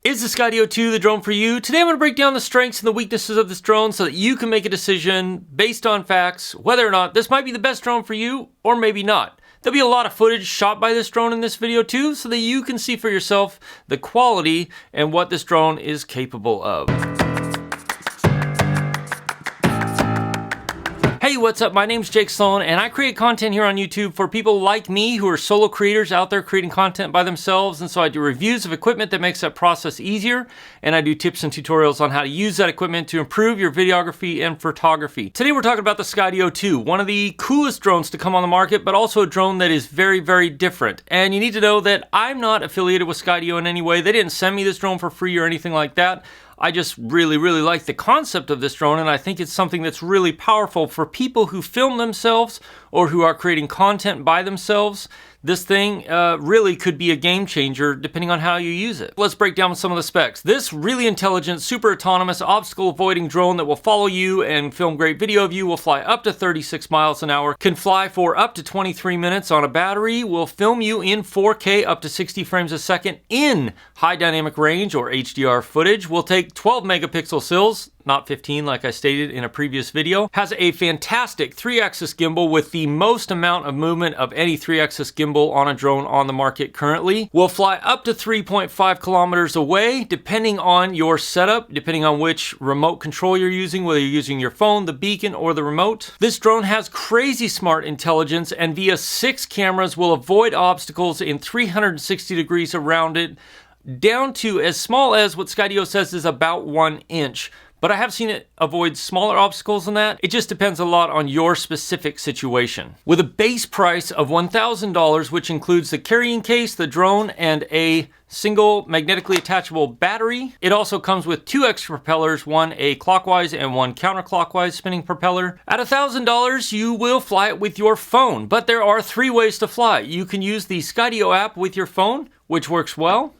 Is the Skydio 2 the drone for you? Today I'm going to break down the strengths and the weaknesses of this drone so that you can make a decision based on facts whether or not this might be the best drone for you or maybe not. There'll be a lot of footage shot by this drone in this video too so that you can see for yourself the quality and what this drone is capable of. Hey, what's up? My name's Jake Sloan and I create content here on YouTube for people like me who are solo creators out there creating content by themselves. And so I do reviews of equipment that makes that process easier, and I do tips and tutorials on how to use that equipment to improve your videography and photography. Today we're talking about the Skydio 2, one of the coolest drones to come on the market, but also a drone that is very, very different. And you need to know that I'm not affiliated with Skydio in any way. They didn't send me this drone for free or anything like that. I just really like the concept of this drone, and I think it's something that's really powerful for people who film themselves or who are creating content by themselves. This thing really could be a game changer depending on how you use it. Let's break down some of the specs. This really intelligent, super autonomous, obstacle avoiding drone that will follow you and film great video of you will fly up to 36 miles an hour, can fly for up to 23 minutes on a battery, will film you in 4K up to 60 frames a second in high dynamic range or HDR footage, will take 12 megapixel stills, not 15 like I stated in a previous video, has a fantastic 3-axis gimbal with the most amount of movement of any 3-axis gimbal on a drone on the market currently, will fly up to 3.5 kilometers away depending on your setup, depending on which remote control you're using, whether you're using your phone, the beacon, or the remote. This drone has crazy smart intelligence and via 6 cameras will avoid obstacles in 360 degrees around it, down to as small as what Skydio says is about 1 inch. But I have seen it avoid smaller obstacles than that. It just depends a lot on your specific situation. With a base price of $1,000, which includes the carrying case, the drone, and a single magnetically attachable battery. It also comes with 2 extra propellers, one a clockwise and one counterclockwise spinning propeller. At $1,000, you will fly it with your phone, but there are 3 ways to fly. You can use the Skydio app with your phone, which works well.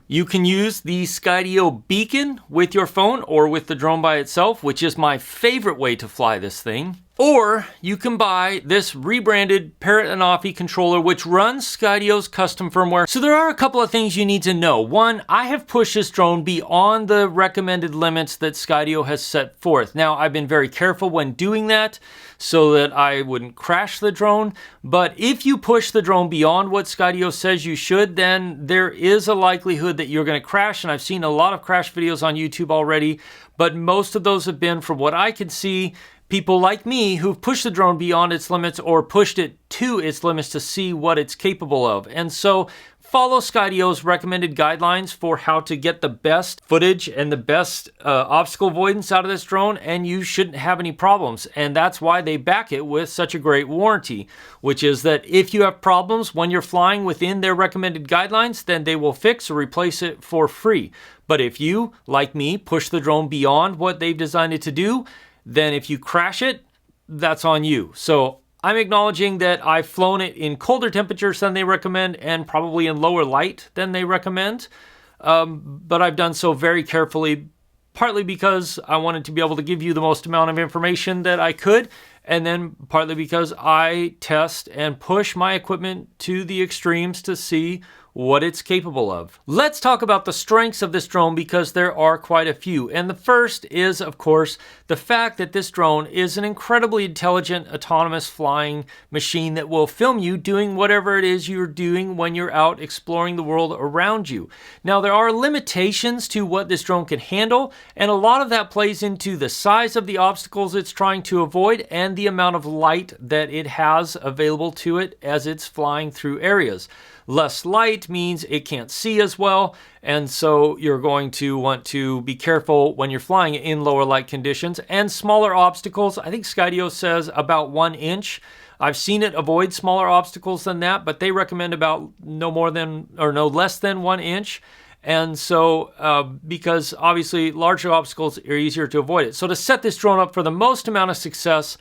You can use the Skydio beacon with your phone or with the drone by itself, which is my favorite way to fly this thing. Or you can buy this rebranded Parrot and Offie controller, which runs Skydio's custom firmware. So there are a couple of things you need to know. One, I have pushed this drone beyond the recommended limits that Skydio has set forth. Now, I've been very careful when doing that so that I wouldn't crash the drone. But if you push the drone beyond what Skydio says you should, then there is a likelihood that you're going to crash. And I've seen a lot of crash videos on YouTube already, but most of those have been, from what I can see, people like me who've pushed the drone beyond its limits or pushed it to its limits to see what it's capable of. And so follow Skydio's recommended guidelines for how to get the best footage and the best obstacle avoidance out of this drone, and you shouldn't have any problems. And that's why they back it with such a great warranty, which is that if you have problems when you're flying within their recommended guidelines, then they will fix or replace it for free. But if you, like me, push the drone beyond what they've designed it to do, then if you crash it, that's on you. So I'm acknowledging that I've flown it in colder temperatures than they recommend and probably in lower light than they recommend. But I've done so very carefully, partly because I wanted to be able to give you the most amount of information that I could, and then partly because I test and push my equipment to the extremes to see what it's capable of. Let's talk about the strengths of this drone because there are quite a few. And the first is, of course, the fact that this drone is an incredibly intelligent, autonomous flying machine that will film you doing whatever it is you're doing when you're out exploring the world around you. Now, there are limitations to what this drone can handle, and a lot of that plays into the size of the obstacles it's trying to avoid and the amount of light that it has available to it as it's flying through areas. Less light means it can't see as well, and so you're going to want to be careful when you're flying in lower light conditions. And smaller obstacles, I think Skydio says about 1 inch. I've seen it avoid smaller obstacles than that, but they recommend about no less than 1 inch. And so, because obviously larger obstacles are easier to avoid it. So to set this drone up for the most amount of success,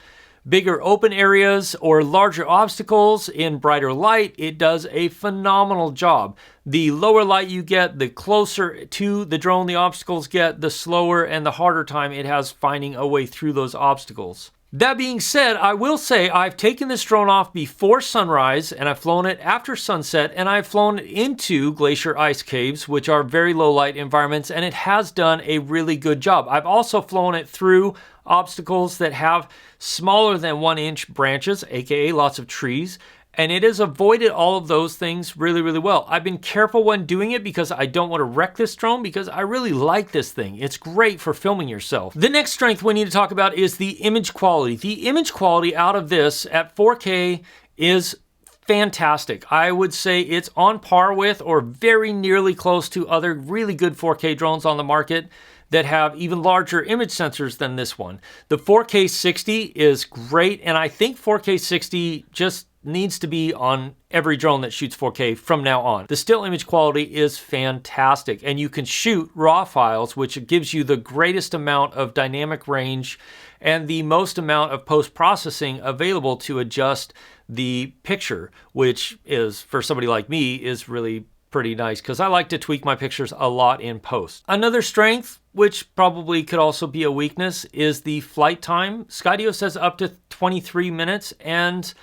bigger open areas or larger obstacles in brighter light, it does a phenomenal job. The lower light you get, the closer to the drone the obstacles get, the slower and the harder time it has finding a way through those obstacles. That being said, I will say I've taken this drone off before sunrise and I've flown it after sunset, and I've flown it into glacier ice caves, which are very low light environments, and it has done a really good job. I've also flown it through obstacles that have smaller than 1-inch branches, aka lots of trees, and it has avoided all of those things really, really well. I've been careful when doing it because I don't want to wreck this drone, because I really like this thing. It's great for filming yourself. The next strength we need to talk about is the image quality. The image quality out of this at 4K is fantastic. I would say it's on par with or very nearly close to other really good 4K drones on the market that have even larger image sensors than this one. The 4K 60 is great, and I think 4K 60 just needs to be on every drone that shoots 4K from now on. The still image quality is fantastic, and you can shoot RAW files, which gives you the greatest amount of dynamic range and the most amount of post-processing available to adjust the picture, which is, for somebody like me, is really pretty nice because I like to tweak my pictures a lot in post. Another strength, which probably could also be a weakness, is the flight time. Skydio says up to 23 minutes, and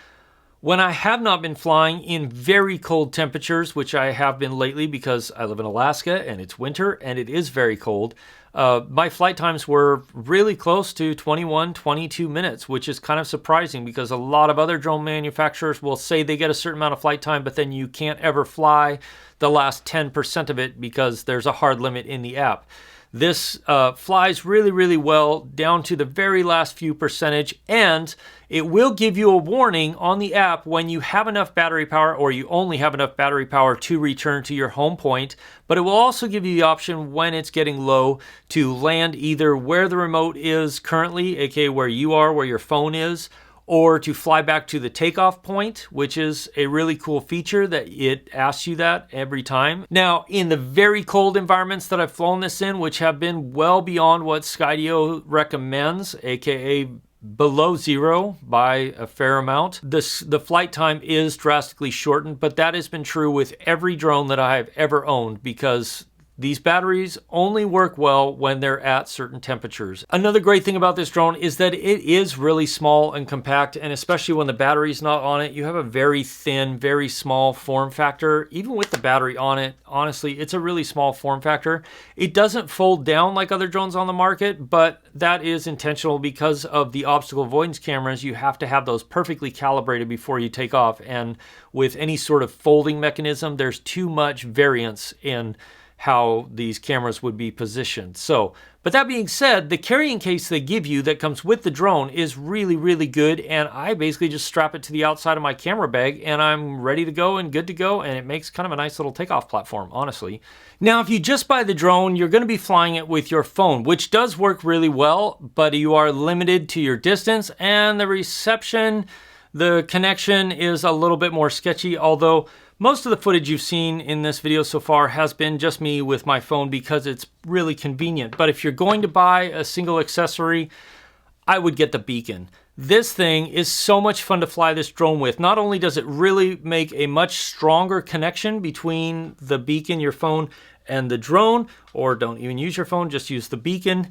when I have not been flying in very cold temperatures, which I have been lately because I live in Alaska and it's winter and it is very cold, my flight times were really close to 21, 22 minutes, which is kind of surprising because a lot of other drone manufacturers will say they get a certain amount of flight time, but then you can't ever fly the last 10% of it because there's a hard limit in the app. This flies really, really well down to the very last few percentage, and it will give you a warning on the app when you have enough battery power or you only have enough battery power to return to your home point, but it will also give you the option when it's getting low to land either where the remote is currently, aka where you are, where your phone is, or to fly back to the takeoff point, which is a really cool feature that it asks you that every time. Now, in the very cold environments that I've flown this in, which have been well beyond what Skydio recommends, aka below zero by a fair amount, the flight time is drastically shortened, but that has been true with every drone that I have ever owned because these batteries only work well when they're at certain temperatures. Another great thing about this drone is that it is really small and compact, and especially when the battery's not on it, you have a very thin, very small form factor. Even with the battery on it, honestly, it's a really small form factor. It doesn't fold down like other drones on the market, but that is intentional because of the obstacle avoidance cameras. You have to have those perfectly calibrated before you take off, and with any sort of folding mechanism, there's too much variance in how these cameras would be positioned. So, but that being said, the carrying case they give you that comes with the drone is really, really good, and I basically just strap it to the outside of my camera bag and I'm ready to go and good to go, and it makes kind of a nice little takeoff platform, honestly. Now, if you just buy the drone, you're going to be flying it with your phone, which does work really well, but you are limited to your distance, and the reception, the connection is a little bit more sketchy, although most of the footage you've seen in this video so far has been just me with my phone because it's really convenient. But if you're going to buy a single accessory, I would get the beacon. This thing is so much fun to fly this drone with. Not only does it really make a much stronger connection between the beacon, your phone, and the drone, or don't even use your phone, just use the beacon.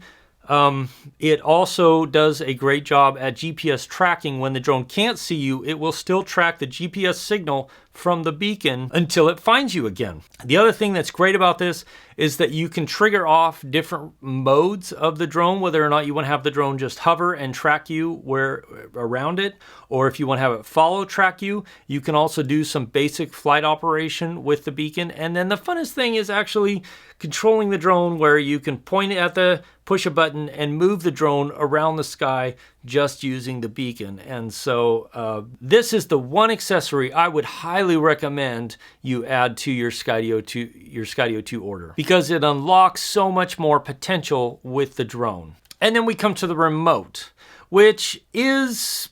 It also does a great job at GPS tracking. When the drone can't see you, it will still track the GPS signal from the beacon until it finds you again. The other thing that's great about this is that you can trigger off different modes of the drone, whether or not you want to have the drone just hover and track you where around it, or if you want to have it follow track you. You can also do some basic flight operation with the beacon. And then the funnest thing is actually controlling the drone, where you can point it at the push a button and move the drone around the sky just using the beacon. And so this is the one accessory I would highly recommend you add to your Skydio 2 order, because it unlocks so much more potential with the drone. And then we come to the remote, which is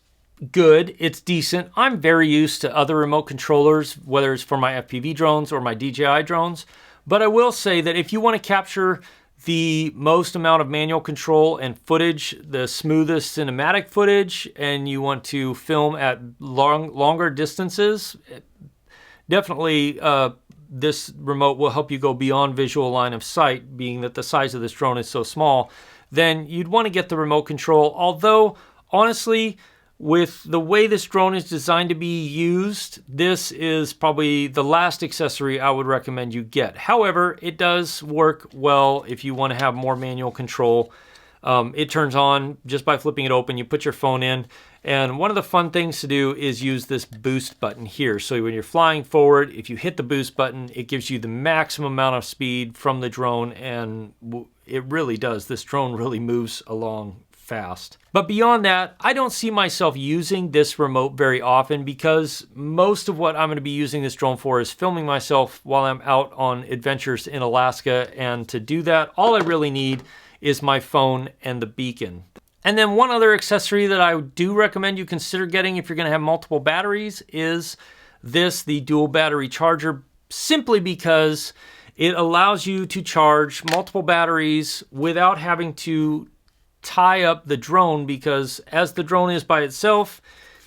good. It's decent. I'm very used to other remote controllers, whether it's for my FPV drones or my DJI drones. But I will say that if you want to capture the most amount of manual control and footage, the smoothest cinematic footage, and you want to film at longer distances, definitely this remote will help you go beyond visual line of sight, being that the size of this drone is so small. Then you'd want to get the remote control, although honestly, with the way this drone is designed to be used, this is probably the last accessory I would recommend you get. However, it does work well if you want to have more manual control. It turns on just by flipping it open. You put your phone in, and one of the fun things to do is use this boost button here. So when you're flying forward, if you hit the boost button, it gives you the maximum amount of speed from the drone, and it really does. This drone really moves along fast. But beyond that, I don't see myself using this remote very often because most of what I'm going to be using this drone for is filming myself while I'm out on adventures in Alaska. And to do that, all I really need is my phone and the beacon. And then one other accessory that I do recommend you consider getting if you're going to have multiple batteries is the dual battery charger, simply because it allows you to charge multiple batteries without having to tie up the drone, because as the drone is by itself,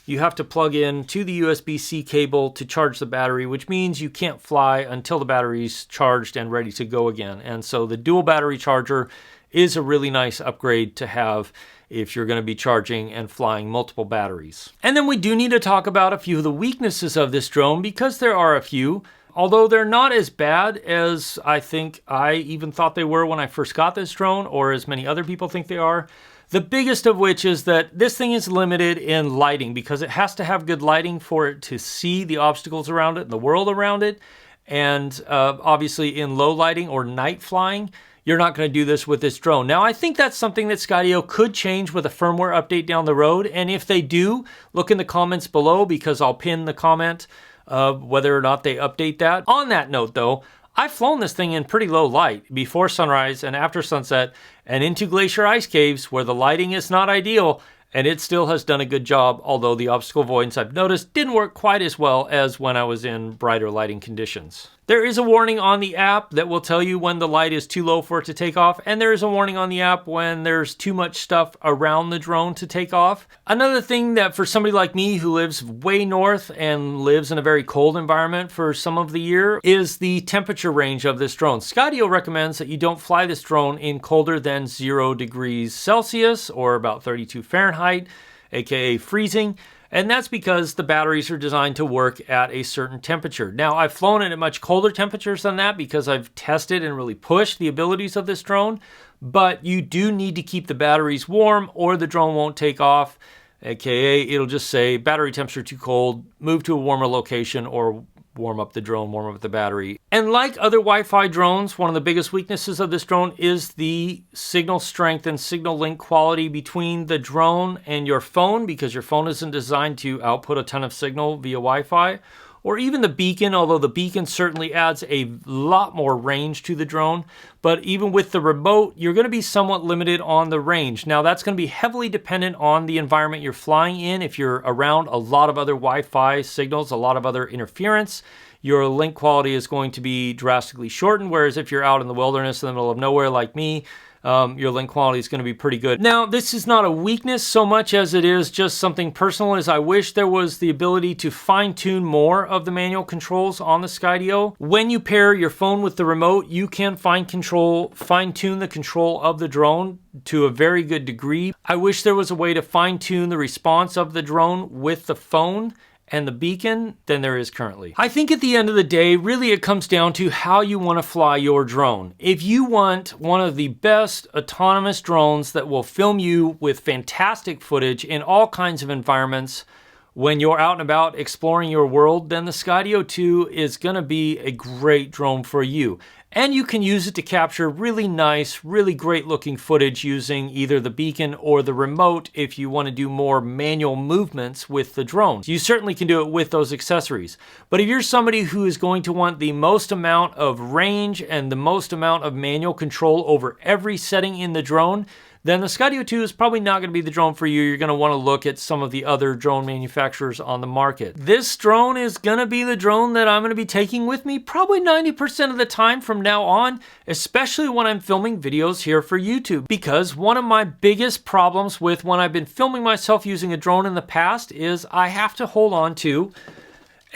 you have to plug in to the USB-C cable to charge the battery, which means you can't fly until the battery's charged and ready to go again. And so the dual battery charger is a really nice upgrade to have if you're going to be charging and flying multiple batteries. And then we do need to talk about a few of the weaknesses of this drone, because there are a few. Although they're not as bad as I think I even thought they were when I first got this drone, or as many other people think they are. The biggest of which is that this thing is limited in lighting, because it has to have good lighting for it to see the obstacles around it and the world around it. And obviously in low lighting or night flying, you're not going to do this with this drone. Now, I think that's something that Skydio could change with a firmware update down the road. And if they do, look in the comments below, because I'll pin the comment whether or not they update that. On that note though, I've flown this thing in pretty low light before sunrise and after sunset and into glacier ice caves where the lighting is not ideal, and it still has done a good job, although the obstacle avoidance I've noticed didn't work quite as well as when I was in brighter lighting conditions. There is a warning on the app that will tell you when the light is too low for it to take off, and there is a warning on the app when there's too much stuff around the drone to take off. Another thing that for somebody like me who lives way north and lives in a very cold environment for some of the year is the temperature range of this drone. Skydio recommends that you don't fly this drone in colder than 0 degrees Celsius or about 32 Fahrenheit, aka freezing. And that's because the batteries are designed to work at a certain temperature. Now, I've flown it at much colder temperatures than that because I've tested and really pushed the abilities of this drone. But you do need to keep the batteries warm or the drone won't take off. AKA, it'll just say battery temperature too cold, move to a warmer location, or warm up the drone, warm up the battery. And like other Wi-Fi drones, one of the biggest weaknesses of this drone is the signal strength and signal link quality between the drone and your phone, because your phone isn't designed to output a ton of signal via Wi-Fi. Or even the beacon, although the beacon certainly adds a lot more range to the drone. But even with the remote, you're going to be somewhat limited on the range. Now, that's going to be heavily dependent on the environment you're flying in. If you're around a lot of other Wi-Fi signals, a lot of other interference, your link quality is going to be drastically shortened. Whereas if you're out in the wilderness in the middle of nowhere like me, your link quality is going to be pretty good. Now, this is not a weakness so much as it is just something personal, as I wish there was the ability to fine-tune more of the manual controls on the Skydio. When you pair your phone with the remote, you can fine-tune the control of the drone to a very good degree. I wish there was a way to fine-tune the response of the drone with the phone and the beacon than there is currently. I think at the end of the day, really it comes down to how you want to fly your drone. If you want one of the best autonomous drones that will film you with fantastic footage in all kinds of environments when you're out and about exploring your world, then the Skydio 2 is going to be a great drone for you. And you can use it to capture really nice, really great looking footage using either the beacon or the remote if you want to do more manual movements with the drone. You certainly can do it with those accessories. But if you're somebody who is going to want the most amount of range and the most amount of manual control over every setting in the drone, then the Skydio 2 is probably not going to be the drone for you. You're going to want to look at some of the other drone manufacturers on the market. This drone is going to be the drone that I'm going to be taking with me probably 90% of the time from now on, especially when I'm filming videos here for YouTube. Because one of my biggest problems with when I've been filming myself using a drone in the past is I have to hold on to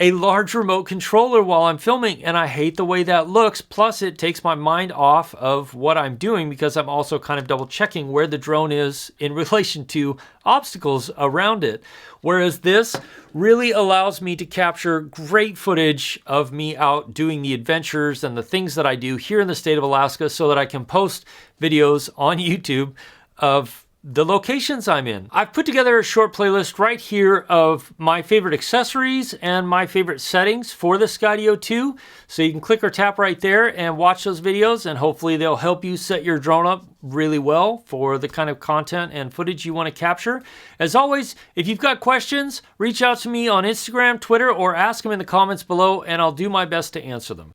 a large remote controller while I'm filming, and I hate the way that looks. Plus, it takes my mind off of what I'm doing because I'm also kind of double checking where the drone is in relation to obstacles around it. Whereas this really allows me to capture great footage of me out doing the adventures and the things that I do here in the state of Alaska so that I can post videos on YouTube of the locations I'm in. I've put together a short playlist right here of my favorite accessories and my favorite settings for the Skydio 2. So you can click or tap right there and watch those videos, and hopefully they'll help you set your drone up really well for the kind of content and footage you want to capture. As always, if you've got questions, reach out to me on Instagram, Twitter, or ask them in the comments below, and I'll do my best to answer them.